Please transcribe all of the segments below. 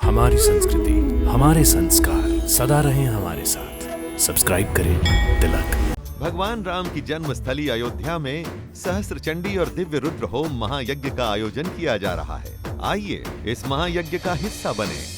हमारी संस्कृति, हमारे संस्कार सदा रहें हमारे साथ। सब्सक्राइब करें तिलक। भगवान राम की जन्मस्थली अयोध्या में सहस्त्र चंडी और दिव्य रुद्र होम महायज्ञ का आयोजन किया जा रहा है। आइए इस महायज्ञ का हिस्सा बने।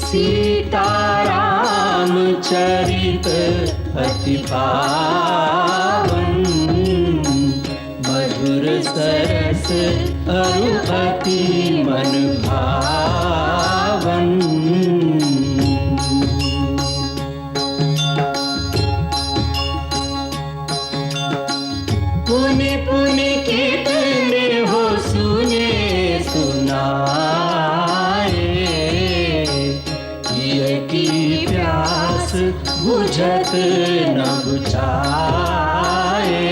सीताराम चरित अति पावन, मधुर सरस अरु अति मन भावन। पुनि पुनि कितने हो सुने सुनाए, की प्यास बुझत न बुझाए।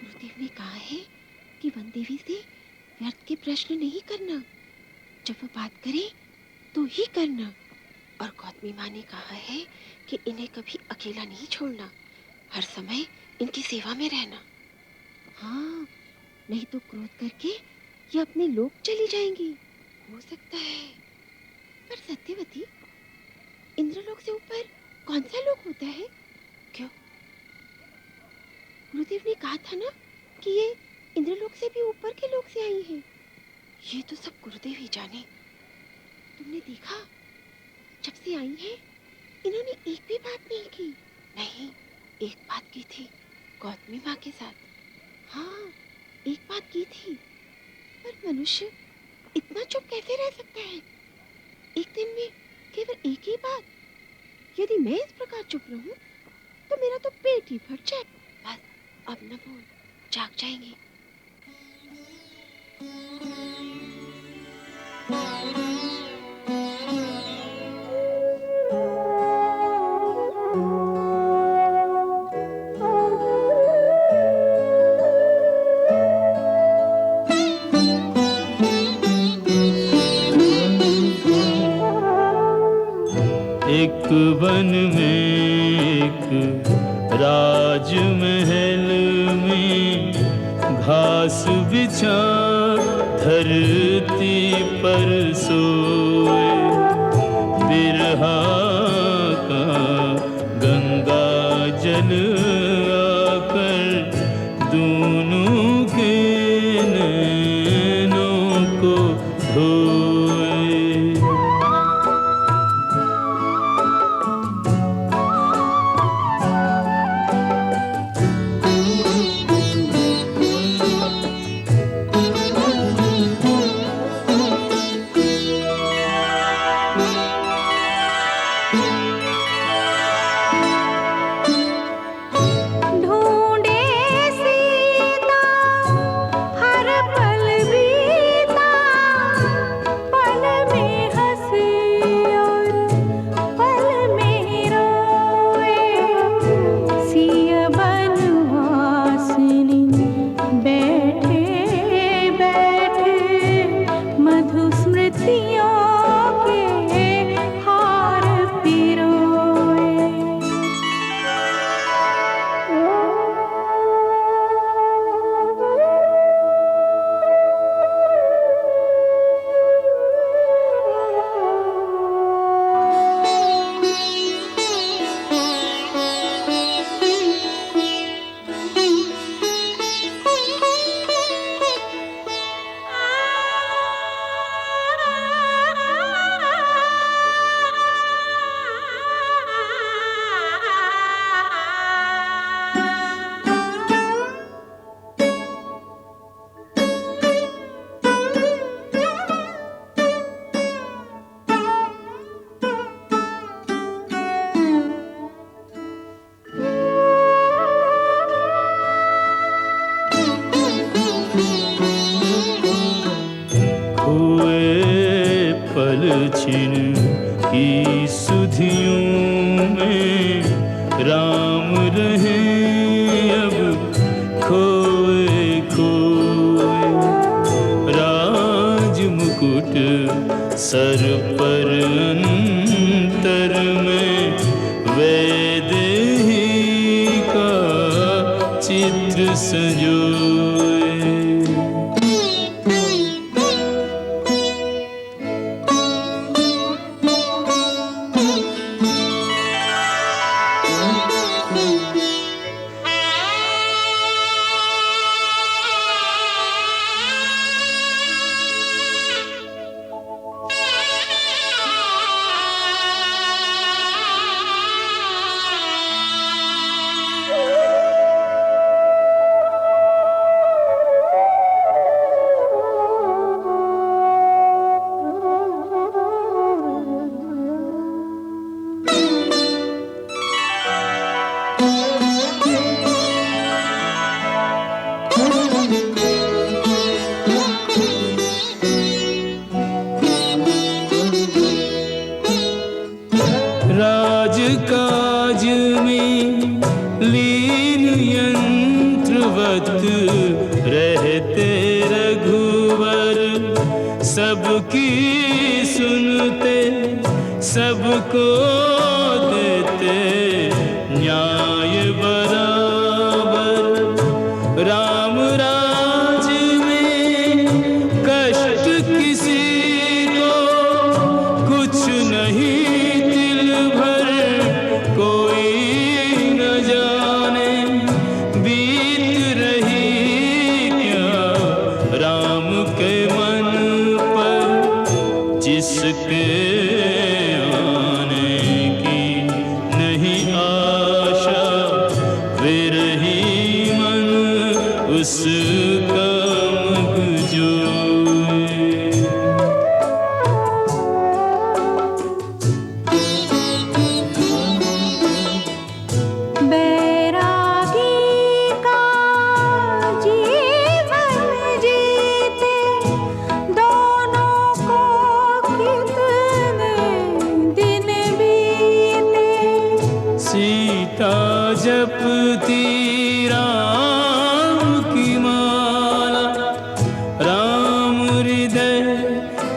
गुरुदेव ने कहा है कि वन देवी से व्यर्थ के प्रश्न नहीं करना, जब वो बात करे तो ही करना। और गौतमी माँ ने कहा है कि इन्हें कभी अकेला नहीं छोड़ना, हर समय इनकी सेवा में रहना। हाँ, नहीं तो क्रोध करके ये अपने लोक चली जाएंगी, हो सकता है। पर सत्यवती, इंद्रलोक से ऊपर कौन सा लोक होता है? क्यों? गुरुदेव ने कहा था ना कि ये इंद्रलोक से भी ऊपर के लोक से आई हैं। ये तो सब गुरुदेव ही जाने। तुमने देखा, जब से आई हैं इन्होंने एक भी बात नहीं की। नहीं, एक बात की थी गौतमी माँ के साथ। हाँ, एक बात की थी। पर मनुष्य इतना चुप कैसे रह सकता है? एक दिन में केवल एक ही बात। यदि मैं इस प्रकार चुप रहूं तो मेरा तो पेट ही फट जाए। बस अब न बोल, जाग जाएंगे। एक वन में एक राजमहल में, घास बिछा धरती पर सोए, बिरहा का गंगा जल आकर दोनों के नैनों को धोए। सुधियों में राम रहे अब खोए खोए। राज मुकुट सर पर अंतर में वैदेही का चित्र संजोए। राजकाज में लीन यंत्रवत रहते रघुवर, सबकी सुनते सबको देते न्याय बराबर। राम राज में कष्ट किसी को कुछ नहीं, दिल भर कोई न जाने बीत रही क्या राम के मन पर, जिसके आने की नहीं आशा, विरही मन उसका मगजोए। बैरागी का जीवन जीते दोनों को कितने दिन बीते। सीता जपती राम की माला, राम हृदय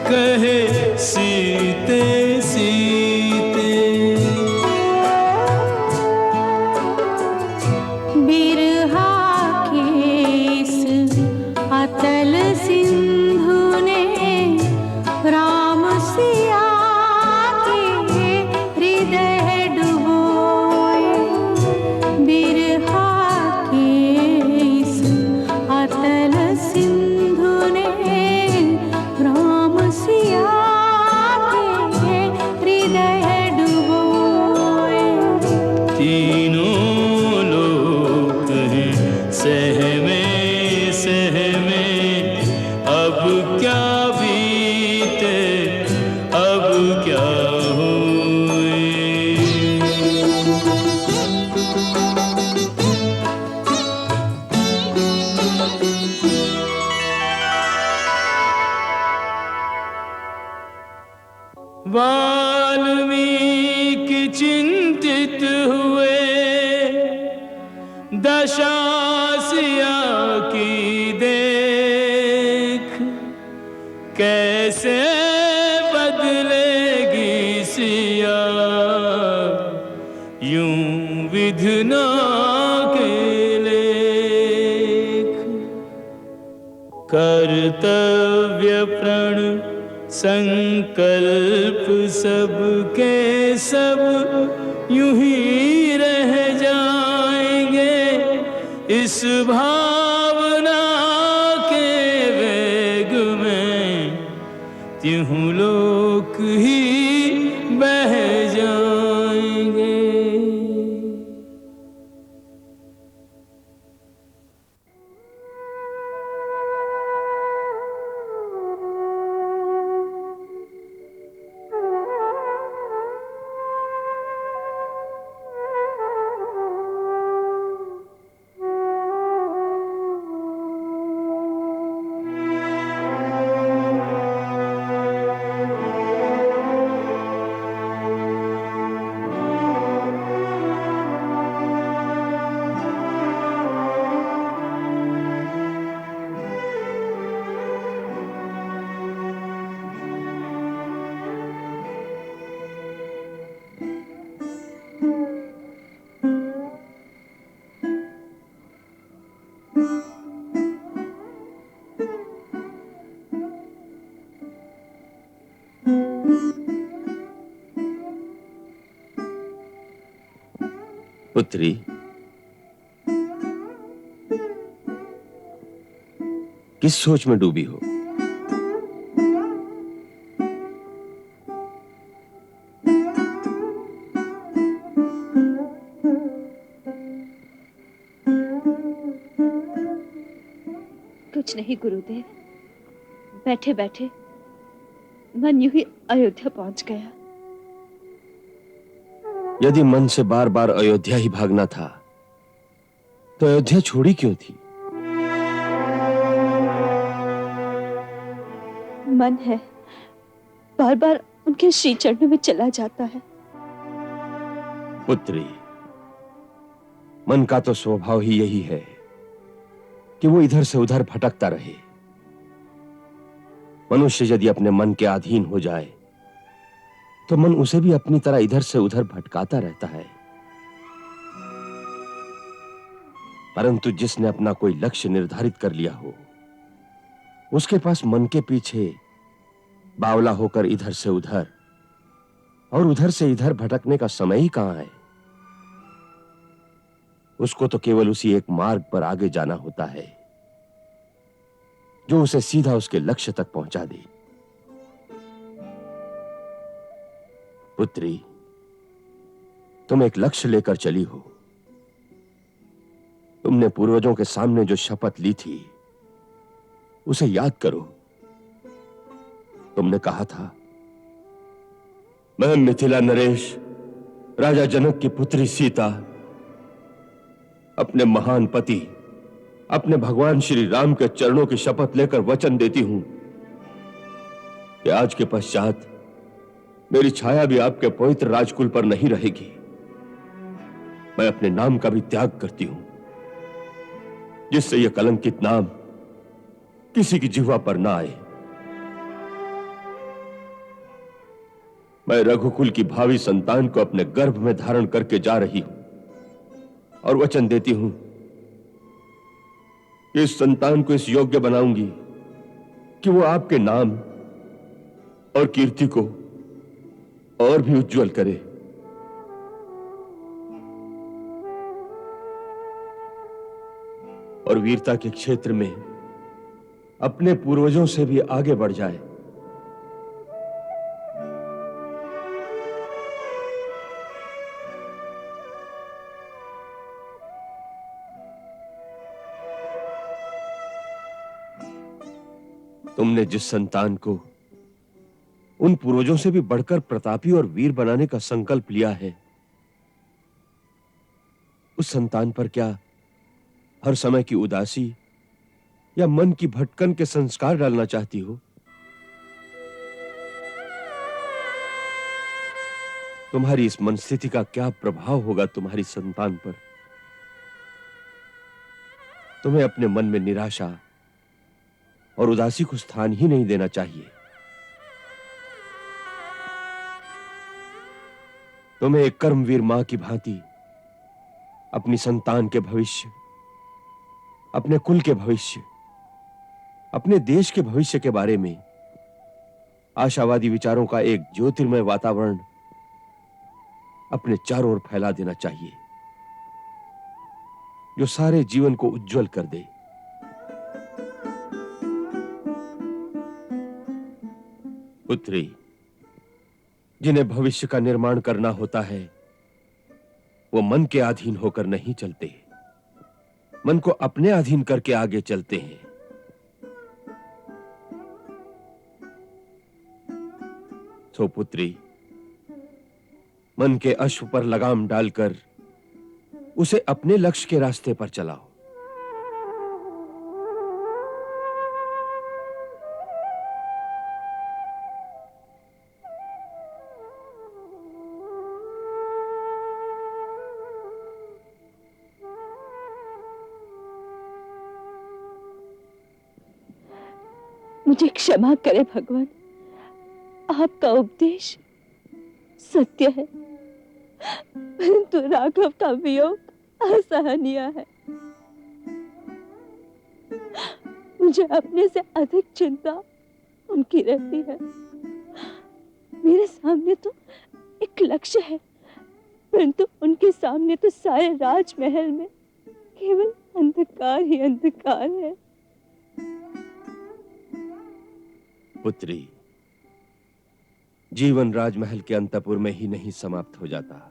कहे सीते सीते। बिरहा के इस अतल सिंधु ने राम सिया के हृदय डुबोए। बिरहा के इस अतल सिंधु ने राम सिया के हृदय डुबोए। तीनों लोक हैं सहमे सहमे, अब क्या बीते अब क्या होए। वाल्मीकि चिंतित हुए, दशा सिया की देख, कैसे बदलेगी सिया यूं विधना के लेख। कर्तव्य प्रण संकल्प सबके सब यूं ही रह जाएंगे, इस भावना के वेग में त्यों लोक ही बह जाएंगे। पुत्री, किस सोच में डूबी हो? कुछ नहीं गुरुदेव, बैठे बैठे मन यूं ही अयोध्या पहुंच गया। यदि मन से बार बार अयोध्या ही भागना था तो अयोध्या छोड़ी क्यों थी? मन है बार बार उनके श्री चरणों में चला जाता है। पुत्री, मन का तो स्वभाव ही यही है कि वो इधर से उधर भटकता रहे। मनुष्य यदि अपने मन के अधीन हो जाए तो मन उसे भी अपनी तरह इधर से उधर भटकाता रहता है। परंतु जिसने अपना कोई लक्ष्य निर्धारित कर लिया हो, उसके पास मन के पीछे बावला होकर इधर से उधर और उधर से इधर भटकने का समय ही कहां है। उसको तो केवल उसी एक मार्ग पर आगे जाना होता है जो उसे सीधा उसके लक्ष्य तक पहुंचा दे। पुत्री, तुम एक लक्ष्य लेकर चली हो। तुमने पूर्वजों के सामने जो शपथ ली थी उसे याद करो। तुमने कहा था, मैं मिथिला नरेश राजा जनक की पुत्री सीता अपने महान पति अपने भगवान श्री राम के चरणों की शपथ लेकर वचन देती हूं कि आज के पश्चात मेरी छाया भी आपके पवित्र राजकुल पर नहीं रहेगी। मैं अपने नाम का भी त्याग करती हूं, जिससे यह कलंकित नाम किसी की जिह्वा पर ना आए। मैं रघुकुल की भावी संतान को अपने गर्भ में धारण करके जा रही हूं और वचन देती हूं कि इस संतान को इस योग्य बनाऊंगी कि वो आपके नाम और कीर्ति को और भी उज्जवल करे। और वीरता के क्षेत्र में अपने पूर्वजों से भी आगे बढ़ जाए। तुमने जिस संतान को उन पूर्वजों से भी बढ़कर प्रतापी और वीर बनाने का संकल्प लिया है, उस संतान पर क्या हर समय की उदासी या मन की भटकन के संस्कार डालना चाहती हो? तुम्हारी इस मन स्थिति का क्या प्रभाव होगा तुम्हारी संतान पर? तुम्हें अपने मन में निराशा और उदासी को स्थान ही नहीं देना चाहिए। तुम्हें एक कर्मवीर मां की भांति अपनी संतान के भविष्य, अपने कुल के भविष्य, अपने देश के भविष्य के बारे में आशावादी विचारों का एक ज्योतिर्मय वातावरण अपने चारों ओर फैला देना चाहिए, जो सारे जीवन को उज्जवल कर दे। पुत्री, जिन्हें भविष्य का निर्माण करना होता है वो मन के अधीन होकर नहीं चलते, मन को अपने अधीन करके आगे चलते हैं। तो पुत्री, मन के अश्व पर लगाम डालकर उसे अपने लक्ष्य के रास्ते पर चलाओ। मुझे क्षमा करे भगवान, आपका उपदेश सत्य है, परंतु राघव का वियोग असहनीय है। मुझे अपने से अधिक चिंता उनकी रहती है। मेरे सामने तो एक लक्ष्य है परंतु उनके सामने तो सारे राजमहल में केवल अंधकार ही अंधकार है। पुत्री, जीवन राजमहल के अंतपुर में ही नहीं समाप्त हो जाता।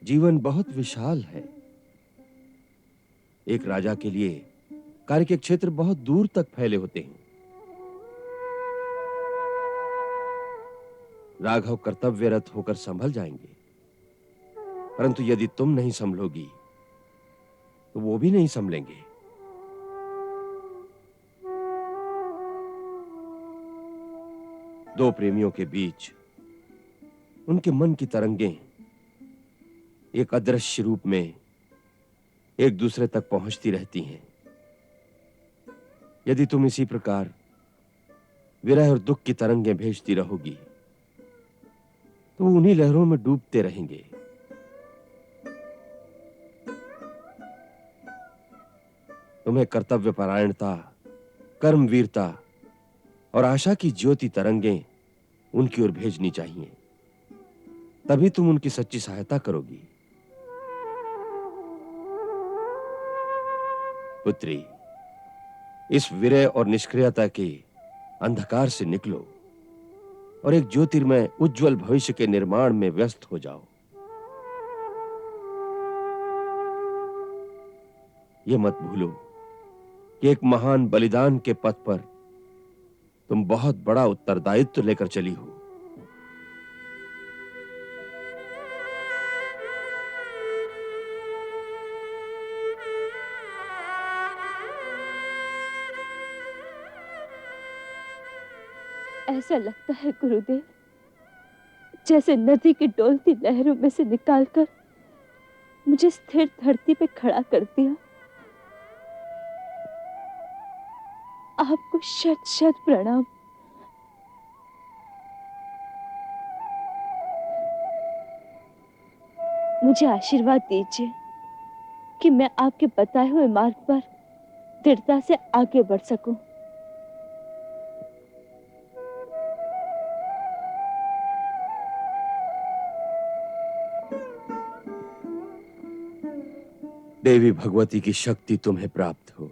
जीवन बहुत विशाल है। एक राजा के लिए कार्य के क्षेत्र बहुत दूर तक फैले होते हैं। राघव कर्तव्यरत होकर संभल जाएंगे, परंतु यदि तुम नहीं संभलोगी तो वो भी नहीं संभलेंगे। दो प्रेमियों के बीच उनके मन की तरंगें एक अदृश्य रूप में एक दूसरे तक पहुंचती रहती हैं। यदि तुम इसी प्रकार विरह और दुख की तरंगें भेजती रहोगी तो वो उन्हीं लहरों में डूबते रहेंगे। तुम्हें कर्तव्यपरायणता, कर्मवीरता और आशा की ज्योति तरंगें उनकी ओर भेजनी चाहिए, तभी तुम उनकी सच्ची सहायता करोगी। पुत्री, इस विरह और निष्क्रियता के अंधकार से निकलो और एक ज्योतिर्मय उज्जवल भविष्य के निर्माण में व्यस्त हो जाओ। ये मत भूलो कि एक महान बलिदान के पथ पर तुम बहुत बड़ा उत्तरदायित्व लेकर चली हो। ऐसा लगता है गुरुदेव, जैसे नदी की डोलती लहरों में से निकालकर मुझे स्थिर धरती पे खड़ा कर दिया। आपको शत शत प्रणाम। मुझे आशीर्वाद दीजिए कि मैं आपके बताए हुए मार्ग पर दृढ़ता से आगे बढ़ सकूं। देवी भगवती की शक्ति तुम्हें प्राप्त हो।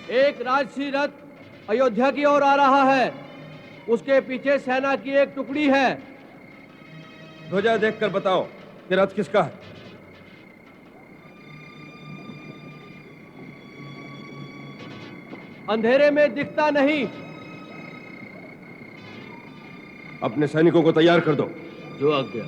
एक राजसी रथ अयोध्या की ओर आ रहा है। उसके पीछे सेना की एक टुकड़ी है। ध्वजा देखकर बताओ कि रथ किसका है। अंधेरे में दिखता नहीं। अपने सैनिकों को तैयार कर दो। जो आज्ञा।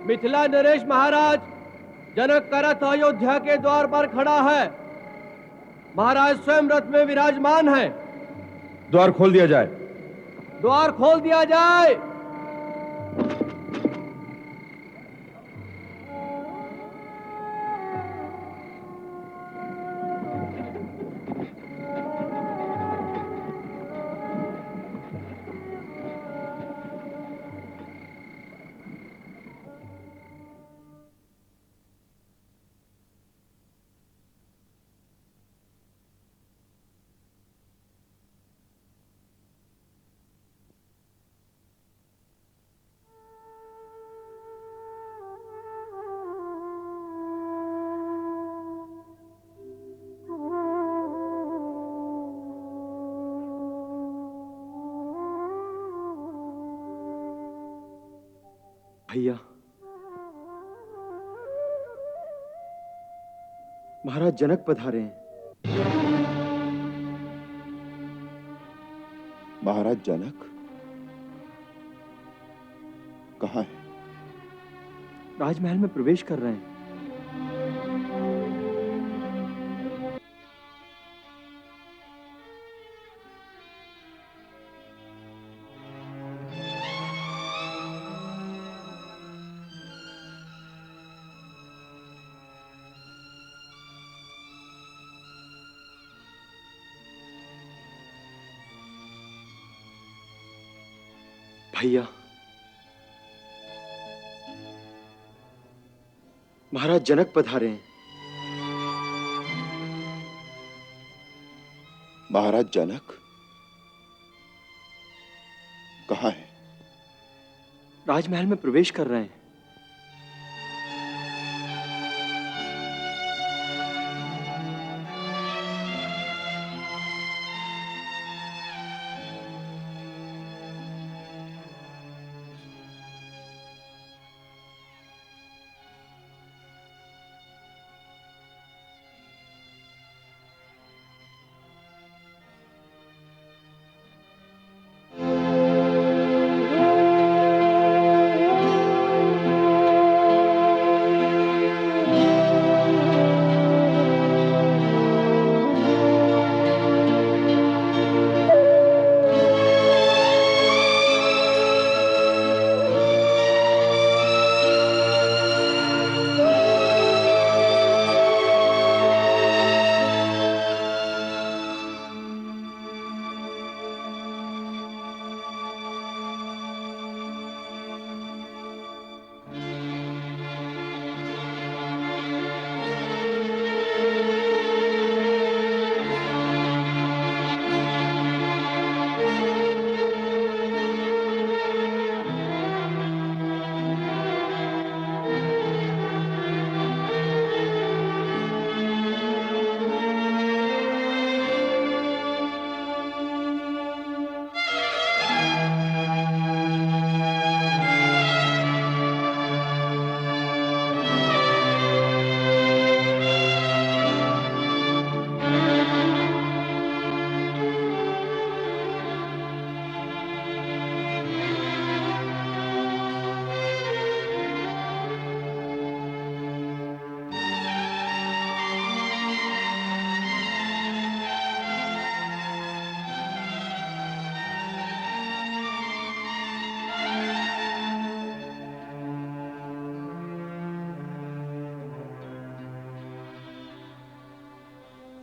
मिथिला नरेश महाराज, जनक का रथ अयोध्या के द्वार पर खड़ा है। महाराज स्वयं रथ में विराजमान है। द्वार खोल दिया जाए। द्वार खोल दिया जाए। भैया, महाराज जनक पधारे हैं। महाराज जनक कहाँ है? राजमहल में प्रवेश कर रहे हैं। भैया, महाराज जनक पधारे हैं। महाराज जनक कहाँ है? राजमहल में प्रवेश कर रहे हैं।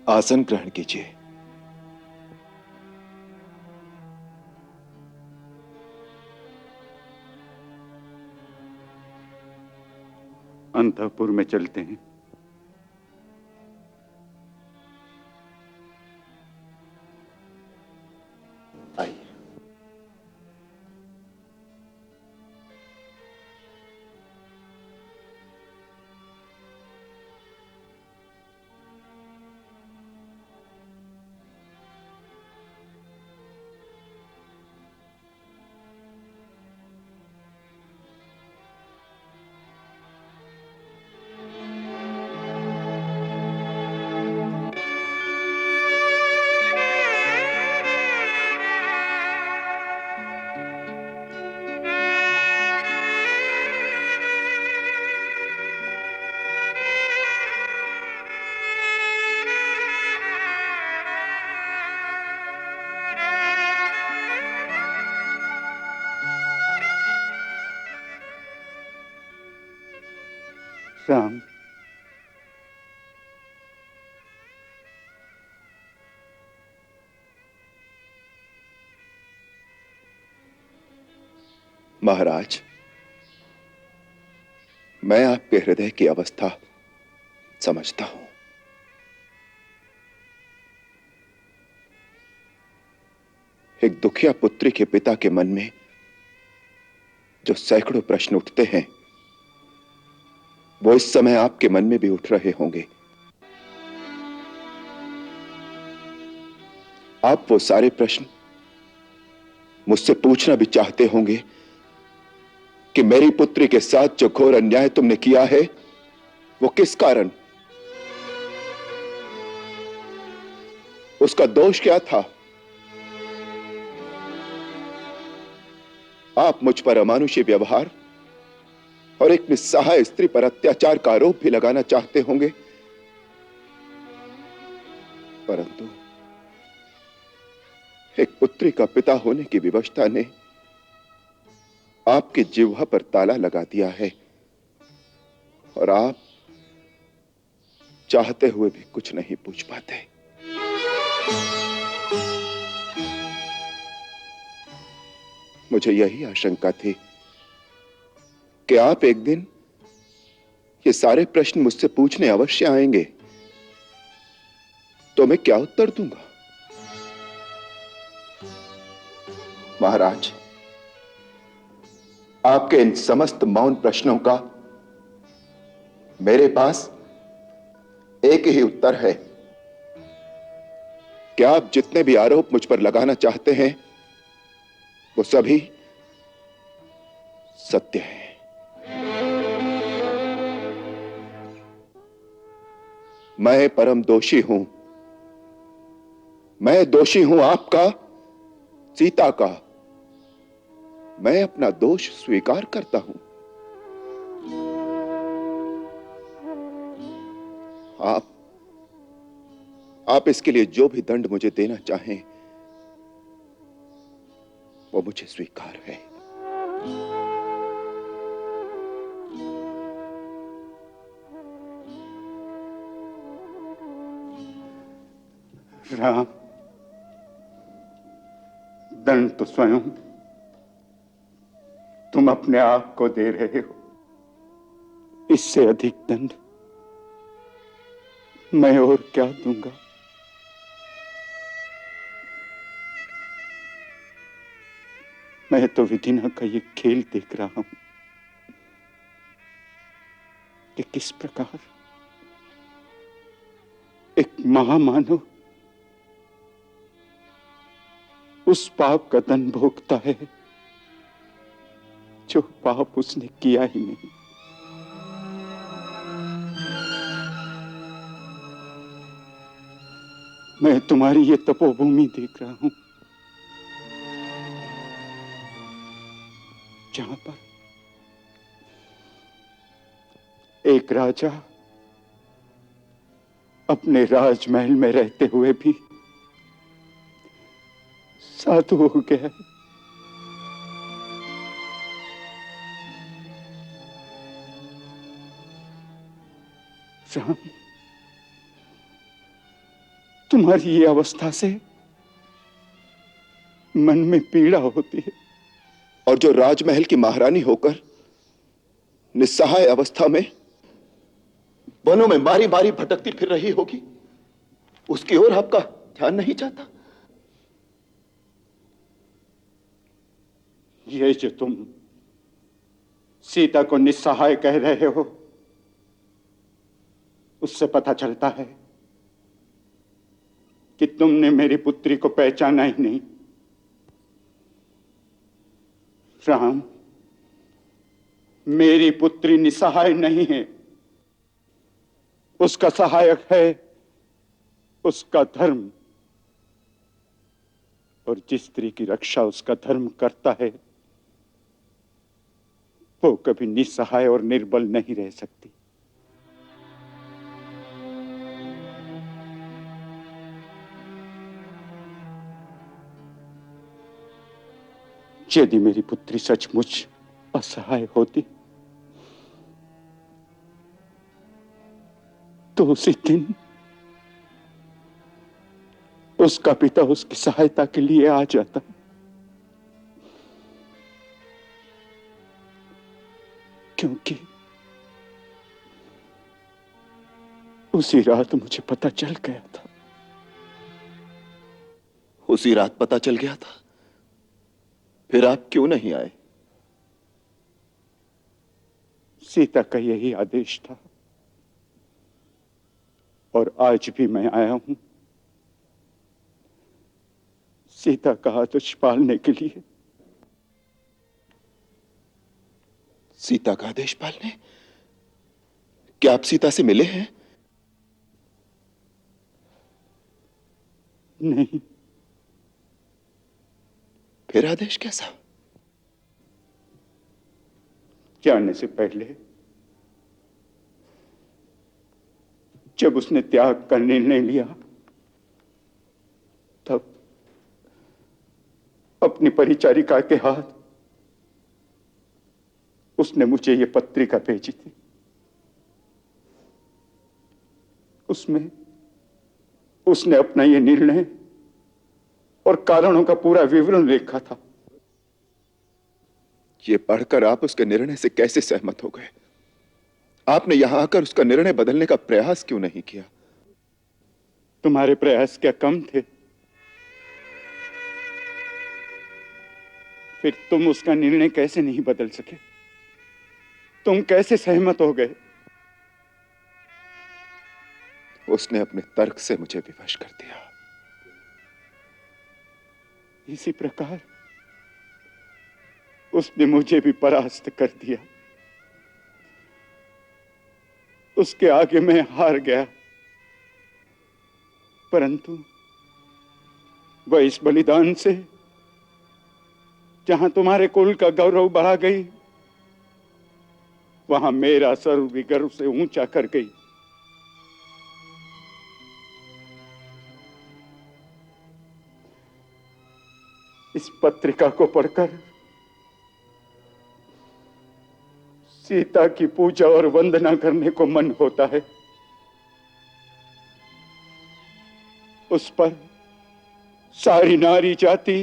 आसन ग्रहण कीजिए। अंतःपुर में चलते हैं। आइए। श्याम, महाराज, मैं आपके हृदय की अवस्था समझता हूं। एक दुखिया पुत्री के पिता के मन में जो सैकड़ों प्रश्न उठते हैं, वो इस समय आपके मन में भी उठ रहे होंगे। आप वो सारे प्रश्न मुझसे पूछना भी चाहते होंगे कि मेरी पुत्री के साथ जो घोर अन्याय तुमने किया है वो किस कारण, उसका दोष क्या था? आप मुझ पर अमानुषी व्यवहार और एक निस्सहाय स्त्री पर अत्याचार का आरोप भी लगाना चाहते होंगे, परंतु एक पुत्री का पिता होने की विवशता ने आपकी जिह्वा पर ताला लगा दिया है और आप चाहते हुए भी कुछ नहीं पूछ पाते। मुझे यही आशंका थी कि आप एक दिन ये सारे प्रश्न मुझसे पूछने अवश्य आएंगे, तो मैं क्या उत्तर दूंगा? महाराज, आपके इन समस्त मौन प्रश्नों का मेरे पास एक ही उत्तर है कि आप जितने भी आरोप मुझ पर लगाना चाहते हैं वो सभी सत्य है। मैं परम दोषी हूं। मैं दोषी हूं आपका, सीता का। मैं अपना दोष स्वीकार करता हूं। आप इसके लिए जो भी दंड मुझे देना चाहें वो मुझे स्वीकार है। राम, दंड तो स्वयं तुम अपने आप को दे रहे हो। इससे अधिक दंड मैं और क्या दूंगा? मैं तो विधिना का ये खेल देख रहा हूं कि किस प्रकार एक महामानव उस पाप का दंड भोगता है जो पाप उसने किया ही नहीं। मैं तुम्हारी ये तपोभूमि देख रहा हूं जहां पर एक राजा अपने राजमहल में रहते हुए भी साधु हो गया है। राम, तुम्हारी ये अवस्था से मन में पीड़ा होती है। और जो राजमहल की महारानी होकर निस्सहाय अवस्था में वनों में मारी मारी भटकती फिर रही होगी, उसकी ओर आपका ध्यान नहीं जाता? ये जो तुम सीता को निस्सहाय कह रहे हो, उससे पता चलता है कि तुमने मेरी पुत्री को पहचाना ही नहीं। राम, मेरी पुत्री निसहाय नहीं है, उसका सहायक है उसका धर्म। और जिस स्त्री की रक्षा उसका धर्म करता है वो कभी निसहाय और निर्बल नहीं रह सकती। यदि मेरी पुत्री सचमुच असहाय होती तो उसी दिन उसका पिता उसकी सहायता के लिए आ जाता। क्योंकि उसी रात मुझे पता चल गया था। उसी रात पता चल गया था? फिर आप क्यों नहीं आए? सीता का यही आदेश था और आज भी मैं आया हूं सीता का आदेश पालने के लिए। सीता का आदेश पालने? क्या आप सीता से मिले हैं? नहीं। फिर आदेश कैसा? जाने से पहले, जब उसने त्याग का निर्णय लिया, तब अपनी परिचारिका के हाथ उसने मुझे ये पत्रिका भेजी थी। उसमें उसने अपना ये निर्णय और कारणों का पूरा विवरण लिखा था। ये पढ़कर आप उसके निर्णय से कैसे सहमत हो गए? आपने यहां आकर उसका निर्णय बदलने का प्रयास क्यों नहीं किया? तुम्हारे प्रयास क्या कम थे? फिर तुम उसका निर्णय कैसे नहीं बदल सके? तुम कैसे सहमत हो गए? उसने अपने तर्क से मुझे विवश कर दिया। इसी प्रकार उसने मुझे भी परास्त कर दिया। उसके आगे मैं हार गया, परंतु वह इस बलिदान से जहां तुम्हारे कुल का गौरव बढ़ा गई, वहां मेरा सर्व भी गर्व से ऊंचा कर गई। इस पत्रिका को पढ़कर सीता की पूजा और वंदना करने को मन होता है। उस पर सारी नारी जाति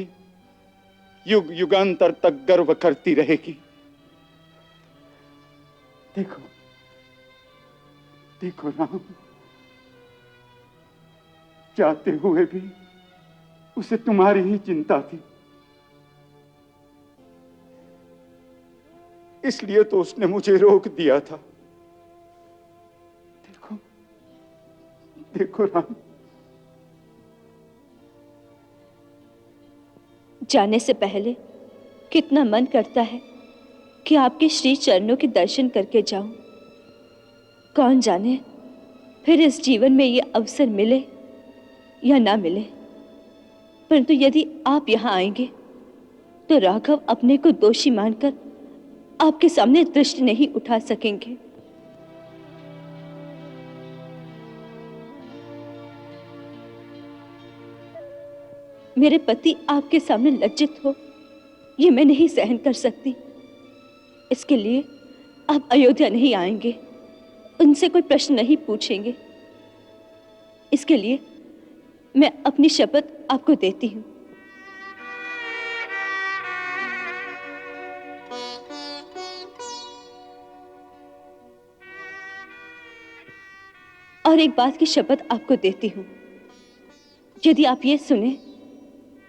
युग युगांतर तक गर्व करती रहेगी। देखो, देखो राम, जाते हुए भी उसे तुम्हारी ही चिंता थी। इसलिए तो उसने मुझे रोक दिया था। देखो, देखो राम। जाने से पहले कितना मन करता है कि आपके श्री चरणों के दर्शन करके जाऊं। कौन जाने फिर इस जीवन में ये अवसर मिले या ना मिले, परंतु यदि आप यहाँ आएंगे तो राघव अपने को दोषी मानकर आपके सामने दृष्टि नहीं उठा सकेंगे। मेरे पति आपके सामने लज्जित हो, ये मैं नहीं सहन कर सकती। इसके लिए आप अयोध्या नहीं आएंगे, उनसे कोई प्रश्न नहीं पूछेंगे। इसके लिए मैं अपनी शपथ आपको देती हूँ। और एक बात की शपथ आपको देती हूँ, यदि आप ये सुने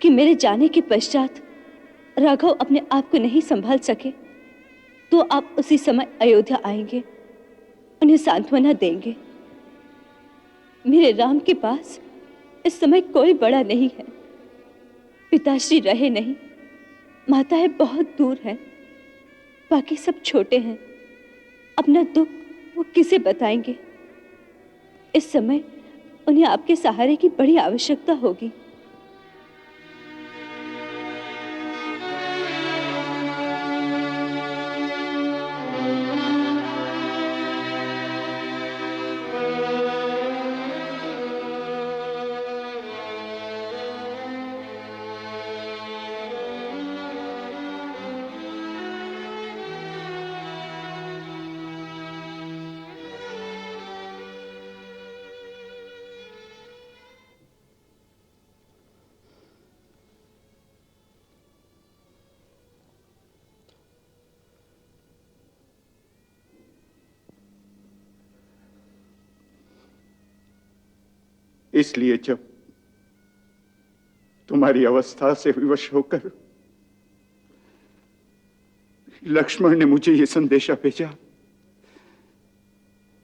कि मेरे जाने के पश्चात राघव अपने आप को नहीं संभाल सके, तो आप उसी समय अयोध्या आएंगे, उन्हें सांत्वना देंगे। मेरे राम के पास इस समय कोई बड़ा नहीं है, पिताश्री रहे नहीं, माताएं बहुत दूर हैं, बाकी सब छोटे हैं। अपना दुख वो किसे बताएंगे? इस समय उन्हें आपके सहारे की बड़ी आवश्यकता होगी। इसलिए जब तुम्हारी अवस्था से विवश होकर लक्ष्मण ने मुझे यह संदेशा भेजा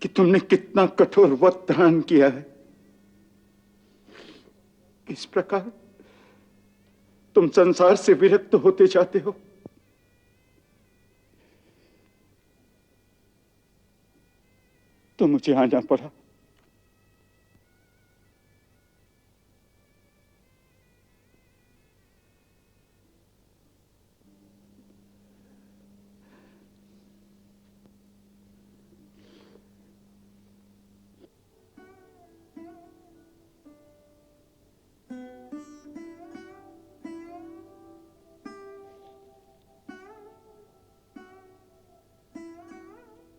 कि तुमने कितना कठोर व्रत धारण किया है, किस प्रकार तुम संसार से विरक्त होते जाते हो, तो मुझे आना पड़ा।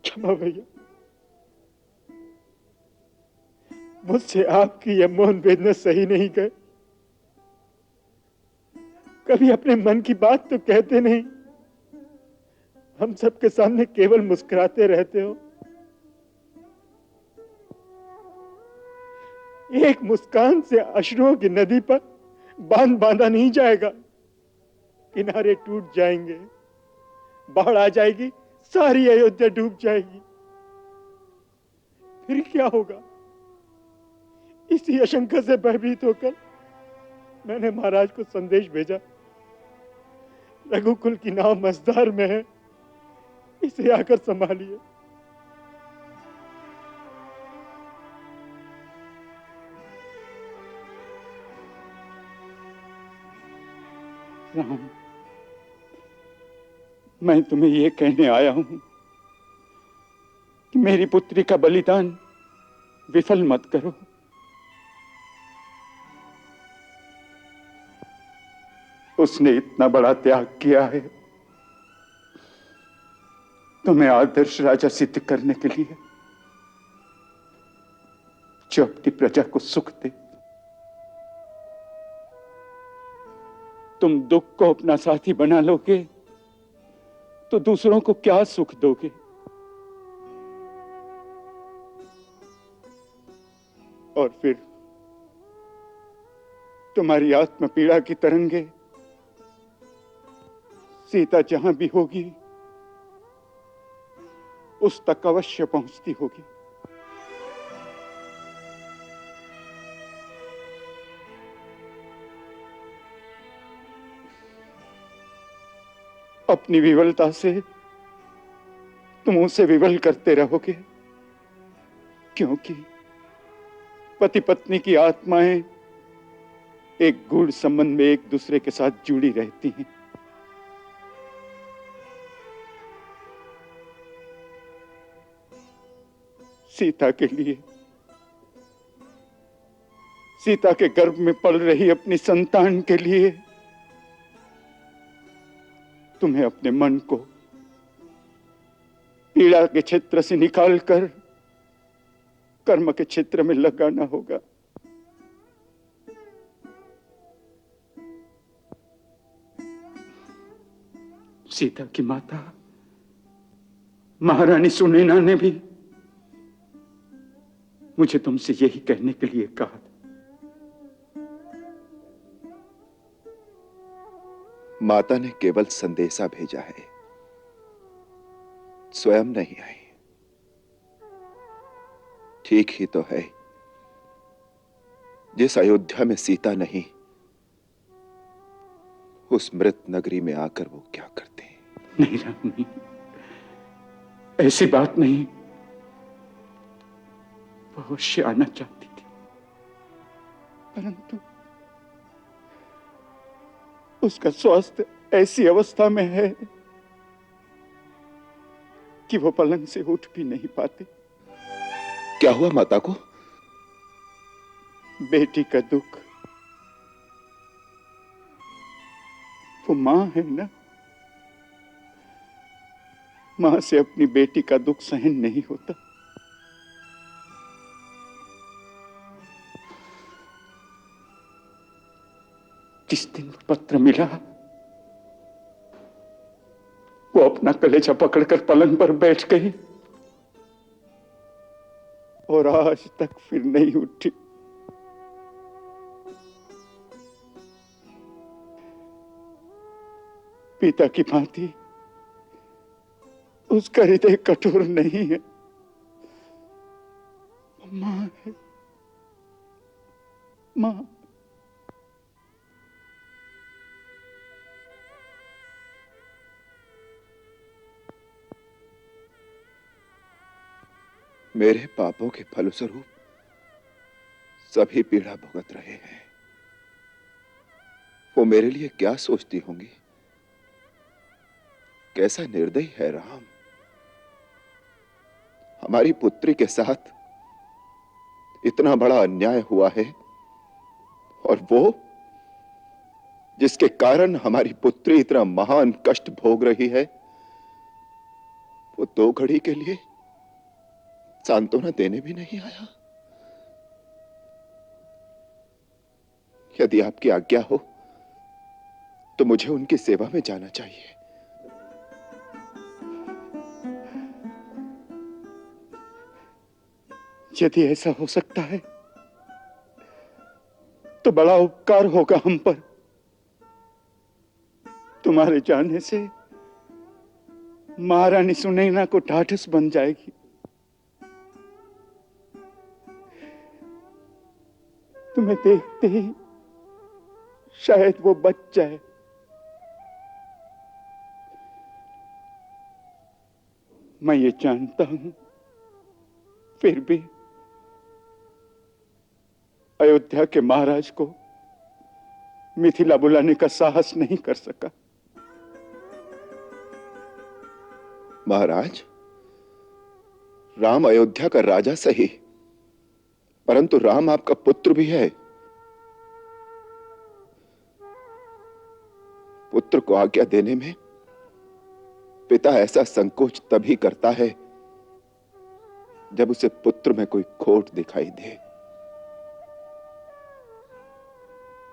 क्षमा भैया, मुझसे आपकी यह मौन वेदना सही नहीं गए। कभी अपने मन की बात तो कहते नहीं, हम सबके सामने केवल मुस्कुराते रहते हो। एक मुस्कान से अश्रुओं की नदी पर बांध बांधा नहीं जाएगा, किनारे टूट जाएंगे, बाढ़ आ जाएगी, सारी अयोध्या डूब जाएगी। फिर क्या होगा? इसी आशंका से भयभीत होकर मैंने महाराज को संदेश भेजा, रघुकुल की नाव मझधार में है, इसे आकर संभालिए। राम, मैं तुम्हें यह कहने आया हूं कि मेरी पुत्री का बलिदान विफल मत करो। उसने इतना बड़ा त्याग किया है तुम्हें आदर्श राजा सिद्ध करने के लिए, जो अपनी प्रजा को सुख दे। तुम दुख को अपना साथी बना लोगे तो दूसरों को क्या सुख दोगे? और फिर तुम्हारी आत्म पीड़ा की तरंगे सीता जहां भी होगी उस तक अवश्य पहुंचती होगी। अपनी विवलता से तुम उसे विवल करते रहोगे, क्योंकि पति पत्नी की आत्माएं एक गूढ़ संबंध में एक दूसरे के साथ जुड़ी रहती हैं। सीता के लिए, सीता के गर्भ में पल रही अपनी संतान के लिए तुम्हें अपने मन को पीड़ा के क्षेत्र से निकालकर कर्म के क्षेत्र में लगाना होगा। सीता की माता महारानी सुनैना ने भी मुझे तुमसे यही कहने के लिए कहा। माता ने केवल संदेशा भेजा है, स्वयं नहीं आई। ठीक ही तो है, जिस अयोध्या में सीता नहीं, उस मृत नगरी में आकर वो क्या करते हैं? नहीं राम, नहीं, ऐसी बात नहीं। वो अवश्य आना चाहती थी, परंतु उसका स्वास्थ्य ऐसी अवस्था में है कि वो पलंग से उठ भी नहीं पाते। क्या हुआ माता को? बेटी का दुख। वो मां है ना, मां से अपनी बेटी का दुख सहन नहीं होता। जिस दिन पत्र मिला, वो अपना कलेजा पकड़कर पलंग पर बैठ गई और आज तक फिर नहीं उठी। पिता की भांति उसका हृदय कठोर नहीं है, मां है, मां। मेरे पापों के फलस्वरूप सभी पीड़ा भुगत रहे हैं। वो मेरे लिए क्या सोचती होंगी? कैसा निर्दयी है राम। हमारी पुत्री के साथ इतना बड़ा अन्याय हुआ है, और वो जिसके कारण हमारी पुत्री इतना महान कष्ट भोग रही है, वो 2 घड़ी के लिए सांत्वना देने भी नहीं आया। यदि आपकी आज्ञा हो तो मुझे उनकी सेवा में जाना चाहिए। यदि ऐसा हो सकता है तो बड़ा उपकार होगा हम पर। तुम्हारे जाने से महारानी सुनैना को ढाढ़स बन जाएगी। तुम्हें देखते ही शायद वो बच जाए। मैं ये जानता हूं, फिर भी अयोध्या के महाराज को मिथिला बुलाने का साहस नहीं कर सका। महाराज, राम अयोध्या का राजा सही, परंतु राम आपका पुत्र भी है। पुत्र को आज्ञा देने में पिता ऐसा संकोच तभी करता है जब उसे पुत्र में कोई खोट दिखाई दे।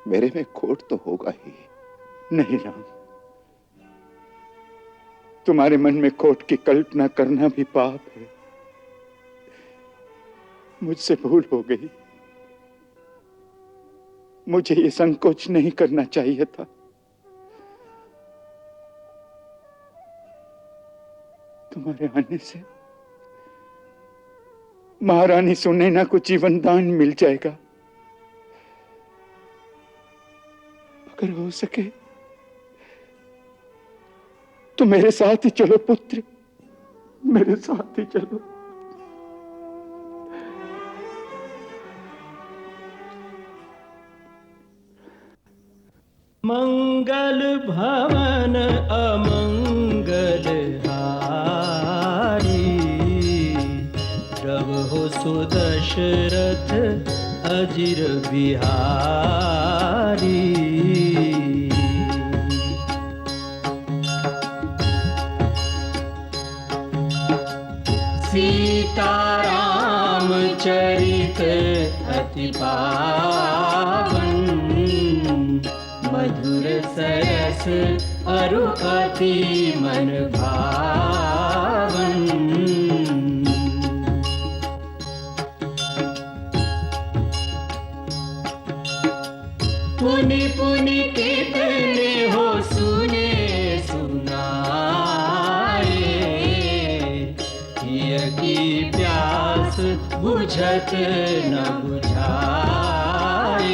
मेरे में खोट तो होगा ही। नहीं राम, तुम्हारे मन में खोट की कल्पना करना भी पाप है। मुझसे भूल हो गई। मुझे ये संकोच नहीं करना चाहिए था। तुम्हारे आने से महारानी सुनैना को जीवन दान मिल जाएगा। अगर हो सके तो मेरे साथ ही चलो पुत्र, मेरे साथ ही चलो। मंगल भवन अमंगल हारी, प्रभु सुदशरथ अजिर बिहारी। सीताराम चरित अति पावन, मधुर सरस अरु अति मन भावन। पुनि पुनि कितने हो सुने सुनाए, हिय की प्यास बुझत न बुझाए।